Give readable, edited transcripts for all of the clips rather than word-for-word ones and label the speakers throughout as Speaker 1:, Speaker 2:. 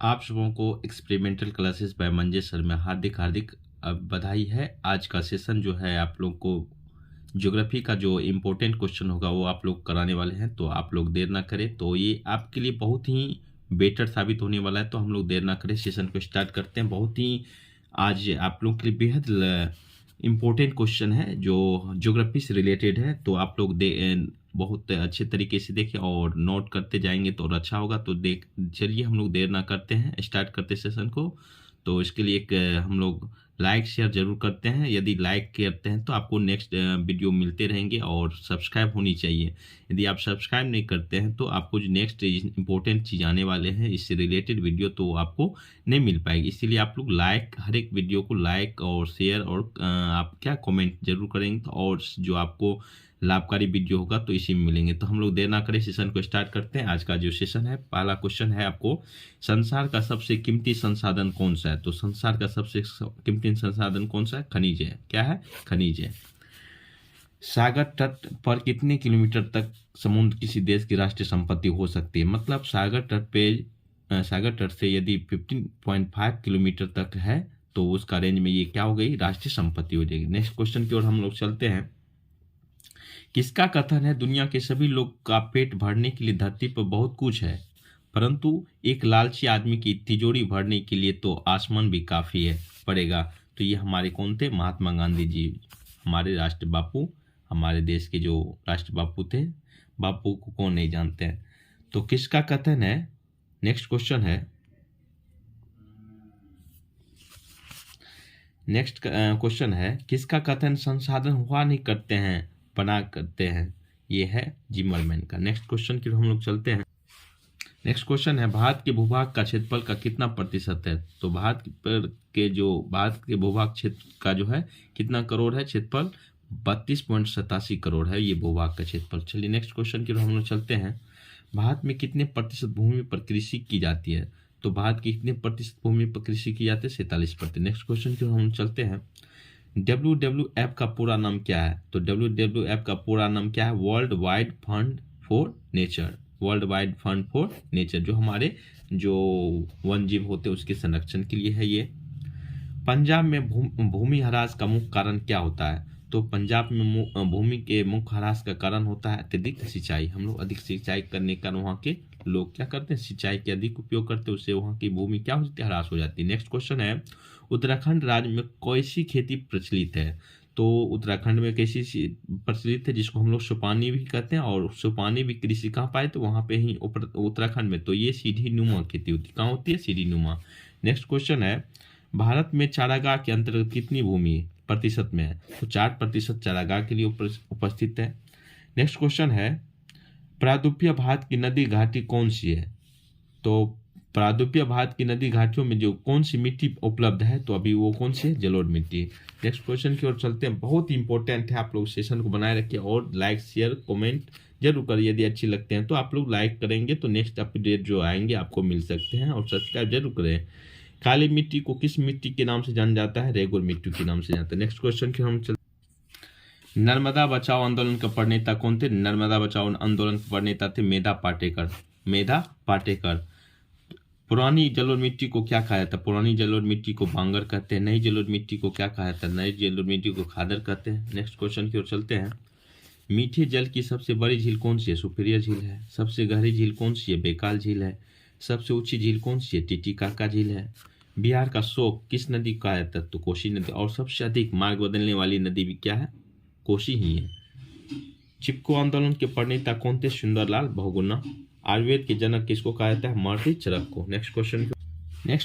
Speaker 1: आप सबों को experimental classes bye Manjesh sir में हार्दिक हार्दिक बधाई है। आज का सेशन जो है आप लोग को ज्योग्राफी का जो इम्पोर्टेंट क्वेश्चन होगा वो आप लोग कराने वाले हैं, तो आप लोग देर ना करें। तो ये आपके लिए बहुत ही बेटर साबित होने वाला है, तो हम लोग देर ना करें, सेशन को स्टार्ट करते हैं। बहुत ही आज आप लोग के लिए बेहद इम्पोर्टेंट क्वेश्चन है जो ज्योग्राफी से रिलेटेड है, तो आप लोग बहुत अच्छे तरीके से देखें और नोट करते जाएंगे तो और अच्छा होगा। तो चलिए हम लोग देर ना करते हैं, स्टार्ट करते सेशन को। तो इसके लिए एक हम लोग लाइक शेयर जरूर करते हैं। यदि लाइक करते हैं तो आपको नेक्स्ट वीडियो मिलते रहेंगे, और सब्सक्राइब होनी चाहिए। यदि आप सब्सक्राइब नहीं करते हैं तो आपको जो नेक्स्ट इंपॉर्टेंट चीज़ आने वाले हैं इससे रिलेटेड वीडियो तो आपको नहीं मिल पाएगी। इसीलिए आप लोग लाइक, हर एक वीडियो को लाइक और शेयर और आप क्या कमेंट जरूर करेंगे, तो और जो आपको लाभकारी वीडियो होगा तो इसी में मिलेंगे। तो हम लोग देर ना करें, सेशन को स्टार्ट करते हैं। आज का जो सेशन है, पहला क्वेश्चन है आपको, संसार का सबसे कीमती संसाधन कौन सा है? तो संसार का सबसे कीमती संसाधन कौन सा है? खनिज है। क्या है? खनिज है। सागर तट पर कितने किलोमीटर तक समुद्र किसी देश की राष्ट्रीय संपत्ति हो सकती है? मतलब सागर तट से यदि 15.5 किलोमीटर तक है तो उसका रेंज में ये क्या हो गई? राष्ट्रीय संपत्ति हो जाएगी। नेक्स्ट क्वेश्चन की ओर हम लोग चलते हैं। किसका कथन है, दुनिया के सभी लोग का पेट भरने के लिए धरती पर बहुत कुछ है, परंतु एक लालची आदमी की तिजोरी भरने के लिए तो आसमान भी काफी है पड़ेगा? तो ये हमारे कौन थे? महात्मा गांधी जी, हमारे राष्ट्र बापू, हमारे देश के जो राष्ट्र बापू थे। बापू को कौन नहीं जानते हैं? तो किसका कथन है? नेक्स्ट क्वेश्चन है, नेक्स्ट क्वेश्चन है, किसका कथन संसाधन हुआ नहीं करते हैं, बना करते हैं? ये है जिमरमैन का। नेक्स्ट क्वेश्चन की हम लोग चलते हैं। नेक्स्ट क्वेश्चन है, भारत के भूभाग का क्षेत्रफल का कितना प्रतिशत है? तो भारत के भूभाग क्षेत्र का जो है कितना करोड़ है क्षेत्रफल? 32.87 करोड़ है ये भूभाग का क्षेत्रफल। चलिए नेक्स्ट क्वेश्चन की हम लोग चलते हैं। भारत में कितने प्रतिशत भूमि पर कृषि की जाती है? तो भारत की कितने प्रतिशत भूमि पर कृषि की जाती है? 47%। नेक्स्ट क्वेश्चन की हम चलते हैं। WWF का पूरा नाम क्या है? तो WWF का पूरा नाम क्या है? World wide fund for nature. World wide fund for nature, जो हमारे जो वन जीव होते हैं उसके संरक्षण के लिए है ये। पंजाब में भूमि ह्रास का मुख्य कारण क्या होता है? तो पंजाब में भूमि के मुख्य ह्रास का कारण होता है अत्यधिक सिंचाई। हम लोग अधिक सिंचाई करने का वहाँ के लोग क्या करते हैं? सिंचाई के अधिक उपयोग करते हैं, उससे वहाँ की भूमि क्या हो जाती है? ह्रास हो जाती है। नेक्स्ट क्वेश्चन है, उत्तराखंड राज्य में कैसी खेती प्रचलित है? तो उत्तराखंड में कैसी प्रचलित है जिसको हम लोग सुपानी भी कहते हैं, और सुपानी भी कृषि कहाँ पाए? तो वहाँ पे ही उत्तराखंड में। तो ये सीढ़ी नुमा खेती होती है। कहाँ होती है? सीढ़ी नुमा। नेक्स्ट क्वेश्चन है, भारत में चारागाह के अंतर्गत कितनी भूमि प्रतिशत में है? तो 4% चारागाह के लिए उपस्थित है। नेक्स्ट क्वेश्चन है, प्रायद्वीपीय भारत की नदी घाटी कौन सी है? तो प्रायद्वीपीय भारत की नदी घाटियों में जो कौन सी मिट्टी उपलब्ध है? तो अभी वो कौन सी है? जलोढ़ मिट्टी। नेक्स्ट क्वेश्चन की ओर चलते हैं। बहुत इंपॉर्टेंट है, आप लोग सेशन को बनाए रखिए और लाइक शेयर कमेंट जरूर करिए। यदि अच्छे लगते हैं तो आप लोग लाइक करेंगे तो नेक्स्ट अपडेट जो आएंगे आपको मिल सकते हैं, और सब्सक्राइब जरूर करें। काली मिट्टी को किस मिट्टी के नाम से जाना जाता है? रेगुर मिट्टी के नाम से जाता है। नेक्स्ट क्वेश्चन की हम चलते। नर्मदा बचाओ आंदोलन का प्रणेता कौन थे? नर्मदा बचाओ आंदोलन के प्रणेता थे मेधा पाटेकर। मेधा पाटेकर। पुरानी जलोढ़ मिट्टी को क्या कहा जाता है? पुरानी जलोढ़ मिट्टी को बांगर कहते हैं। नई जलोढ़ मिट्टी को क्या कहा जाता है? नई जलोढ़ मिट्टी को खादर कहते हैं। नेक्स्ट क्वेश्चन की ओर चलते हैं। मीठे जल की सबसे बड़ी झील कौन सी है? सुपीरियर झील है। सबसे गहरी झील कौन सी है? बेकाल झील है। सबसे ऊंची झील कौन सी है? टिटीकाका झील है। बिहार का शोक किस नदी का है? तो कोसी नदी। और सबसे अधिक मार्ग बदलने वाली नदी भी क्या है? कोसी ही है। चिपको आंदोलन के प्रणेता कौन थे? सुंदरलाल बहुगुणा। आयुर्वेद के जनक किसको कहा जाता है? महर्षि चरक को। नेक्स्ट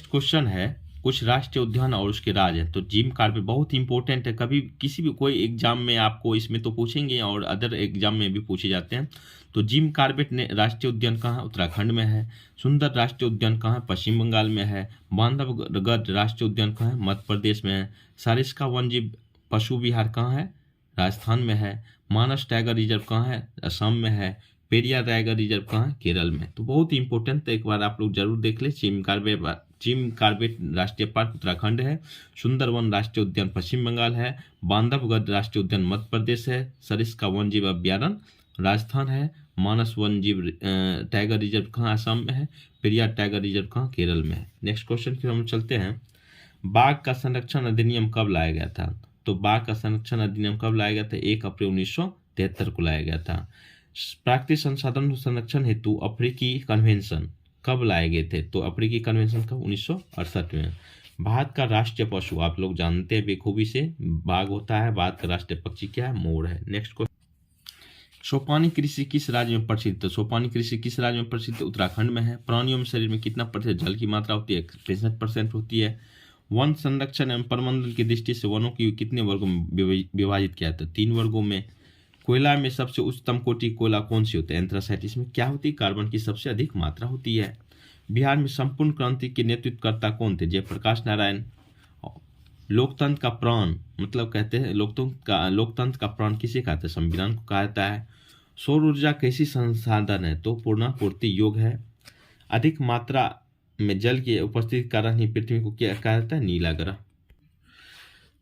Speaker 1: क्वेश्चन है, कुछ राष्ट्रीय उद्यान और उसके राज है। तो जिम कार्बेट बहुत इंपॉर्टेंट है, कभी किसी भी कोई एग्जाम में आपको इसमें तो पूछेंगे और अदर एग्जाम में भी पूछे जाते हैं। तो जिम कार्बेट ने राष्ट्रीय उद्यान कहाँ है? उत्तराखंड में है। सुंदर राष्ट्रीय उद्यान कहाँ है? पश्चिम बंगाल में है। बांधवगढ़ राष्ट्रीय उद्यान कहाँ है? मध्य प्रदेश में है। सारिस्का वन्यजीव पशु विहार कहाँ है? राजस्थान में है। मानस टाइगर रिजर्व कहाँ है? असम में है। पेरियार टाइगर रिजर्व कहाँ है? केरल में। तो बहुत इंपॉर्टेंट है, एक बार आप लोग जरूर देख ले। चिम कार्बेट राष्ट्रीय पार्क उत्तराखंड है। सुंदरवन राष्ट्रीय उद्यान पश्चिम बंगाल है। बांधवगढ़ राष्ट्रीय उद्यान मध्य प्रदेश है। सरिस्का वन्यजीव अभ्यारण्य राजस्थान है। मानस वन जीव टाइगर रिजर्व कहाँ असम में है, पेरियार टाइगर रिजर्व कहाँ केरल में है। नेक्स्ट क्वेश्चन की हम चलते हैं, बाघ का संरक्षण अधिनियम कब लाया गया था? तो बाघ का संरक्षण अधिनियम कब लाया गया था? 1 अप्रैल 1973 को लाया गया था। प्राकृतिक संसाधन संरक्षण हेतु अफ्रीकी कन्वेंशन कब लाए गए थे? तो अफ्रीकी कन्वेंशन कब? 1968 में। भारत का राष्ट्रीय पशु आप लोग जानते हैं बेखूबी से, बाघ होता है। भारत का राष्ट्रीय पक्षी क्या है? मोर है। नेक्स्ट क्वेश्चन, सोपानी कृषि किस राज्य में प्रसिद्ध? तो सोपानी कृषि किस राज्य में प्रसिद्ध? उत्तराखंड में है। प्राणियों में शरीर में कितना प्रतिशत जल की मात्रा होती है? 65% होती है। वन संरक्षण एवं प्रबंधन की दृष्टि से वनों की कितने वर्गों में विभाजित किया था? 3 वर्गों में। कोयला में सबसे उच्चतम कोटि कोयला कौन सी होता है? एंथ्रासाइट। इसमें क्या होती है? कार्बन की सबसे अधिक मात्रा होती है। बिहार में संपूर्ण क्रांति के नेतृत्वकर्ता कौन थे? जयप्रकाश नारायण। लोकतंत्र का प्राण मतलब कहते हैं, लोकतंत्र का प्राण किसे कहते हैं? संविधान को कहा जाता है। सौर ऊर्जा कैसी संसाधन है? तो पुनःपूर्ति योग्य है। अधिक मात्रा में जल की उपस्थिति के कारण ही पृथ्वी को क्या कहा जाता है? नीला ग्रह।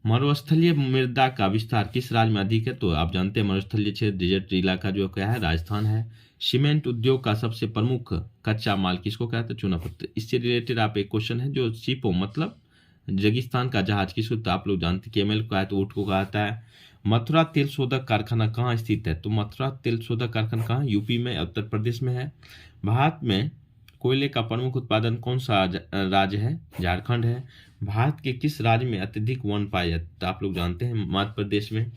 Speaker 1: मरुस्थलीय मृदा का विस्तार किस राज्य में अधिक है? तो आप जानते हैं मरुस्थलीय क्षेत्र डेजर्ट इलाका जो क्या है? राजस्थान है। सीमेंट उद्योग का सबसे प्रमुख कच्चा माल किसको कहते हैं? चूना पत्थर। इससे रिलेटेड आप एक क्वेश्चन है जो सीपो मतलब रेगिस्तान का जहाज किसको? तो आप लोग जानते केमल को है, तो ऊँट को कहता है। मथुरा तेल शोधक कारखाना कहाँ स्थित है? तो मथुरा तेल शोधक कारखाना कहाँ? यूपी में, उत्तर प्रदेश में है। भारत में कोयले का प्रमुख उत्पादन कौन सा राज्य है? झारखंड है। भारत के किस राज्य में अत्यधिक वन पाए जाते? तो आप लोग जानते हैं मध्य प्रदेश में।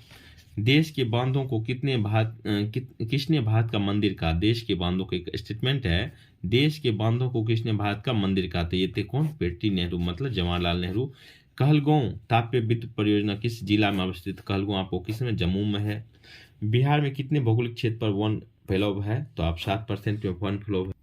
Speaker 1: देश के बांधों को किसने भारत का मंदिर कहा? देश के बांधों का एक स्टेटमेंट है, देश के बांधों को किसने भारत का मंदिर कहा? तो ये थे कौन? पेटी नेहरू मतलब जवाहरलाल नेहरू। कहलगांव ताप्य विद्युत परियोजना किस जिला में अवस्थित? कहलगांव आपको किस में? जम्मू में है। बिहार में कितने भौगोलिक क्षेत्र पर वन फैलाव है? तो आप 7% में वन फैलाव है।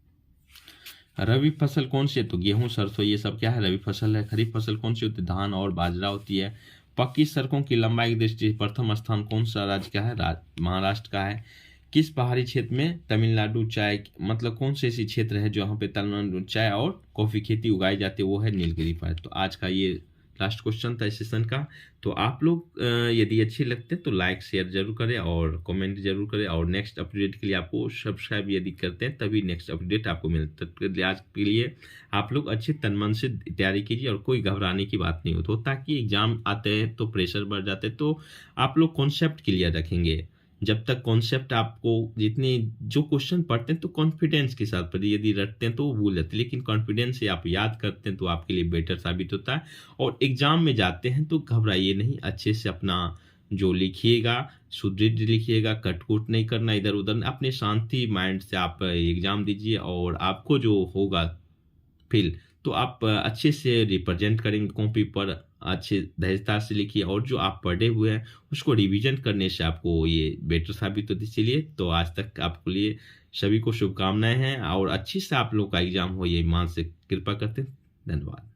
Speaker 1: रबी फसल कौन सी है? तो गेहूं, सरसों ये सब क्या है? रबी फसल है। खरीफ फसल कौन सी होती है? धान और बाजरा होती है। पक्की सड़कों की लंबाई की दृष्टि से प्रथम स्थान कौन सा राज्य का है? महाराष्ट्र का है। किस पहाड़ी क्षेत्र में तमिलनाडु चाय मतलब कौन से ऐसी क्षेत्र है जहाँ पे तमिलनाडु चाय और कॉफी खेती उगाई जाती है? वो है नीलगिरी पर्वत। तो आज का ये लास्ट क्वेश्चन था इस सेशन का। तो आप लोग यदि अच्छे लगते हैं तो लाइक शेयर जरूर करें और कमेंट जरूर करें, और नेक्स्ट अपडेट के लिए आपको सब्सक्राइब यदि करते हैं तभी नेक्स्ट अपडेट आपको मिलता है। आज के लिए आप लोग अच्छे तन मन से तैयारी कीजिए और कोई घबराने की बात नहीं होती, ताकि एग्जाम आते हैं तो प्रेशर बढ़ जाते हैं। तो आप लोग कॉन्सेप्ट क्लियर रखेंगे। जब तक कॉन्सेप्ट आपको जितने जो क्वेश्चन पढ़ते हैं तो कॉन्फिडेंस के साथ पढ़िए, यदि रटते हैं तो वो भूल जाते हैं, लेकिन कॉन्फिडेंस से आप याद करते हैं तो आपके लिए बेटर साबित होता है। और एग्जाम में जाते हैं तो घबराइए नहीं, अच्छे से अपना जो लिखिएगा सुदृढ़ लिखिएगा, कटकुट नहीं करना इधर उधर, अपने शांति माइंड से आप एग्जाम दीजिए और आपको जो होगा फील तो आप अच्छे से रिप्रेजेंट करेंगे कॉपी पर, अच्छे धैर्यता से लिखिए और जो आप पढ़े हुए हैं उसको रिवीजन करने से आपको ये बेटर साबित होती। चलिए तो आज तक आपके लिए सभी को शुभकामनाएं हैं और अच्छी से आप लोग का एग्जाम हो ये मान से कृपा करते हैं। धन्यवाद।